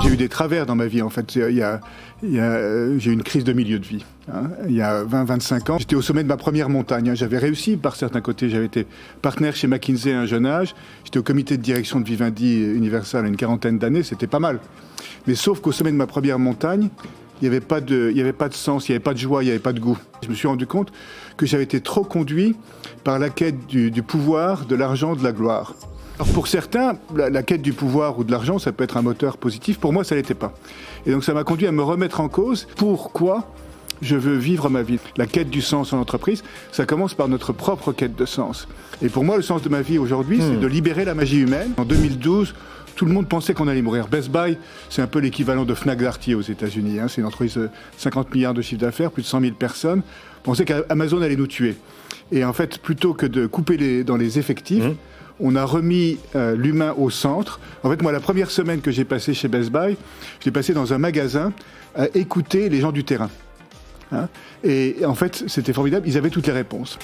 J'ai eu des travers dans ma vie, en fait. J'ai eu une crise de milieu de vie. Il y a 20-25 ans, j'étais au sommet de ma première montagne. J'avais réussi par certains côtés. J'avais été partenaire chez McKinsey à un jeune âge. J'étais au comité de direction de Vivendi Universal à une quarantaine d'années. C'était pas mal. Mais sauf qu'au sommet de ma première montagne, il n'y avait pas de sens, il n'y avait pas de joie, il n'y avait pas de goût. Je me suis rendu compte que j'avais été trop conduit par la quête du pouvoir, de l'argent, de la gloire. Alors pour certains, la quête du pouvoir ou de l'argent, ça peut être un moteur positif. Pour moi, ça ne l'était pas. Et donc ça m'a conduit à me remettre en cause. Pourquoi je veux vivre ma vie? La quête du sens en entreprise, ça commence par notre propre quête de sens. Et pour moi, le sens de ma vie aujourd'hui, c'est de libérer la magie humaine. En 2012, tout le monde pensait qu'on allait mourir. Best Buy, c'est un peu l'équivalent de Fnac Darty aux États-Unis. C'est une entreprise de 50 milliards de chiffre d'affaires, plus de 100 000 personnes. On pensait qu'Amazon allait nous tuer. Et en fait, plutôt que de couper dans les effectifs, on a remis l'humain au centre. En fait, moi, la première semaine que j'ai passée chez Best Buy, j'ai passé dans un magasin à écouter les gens du terrain. Et en fait, c'était formidable. Ils avaient toutes les réponses.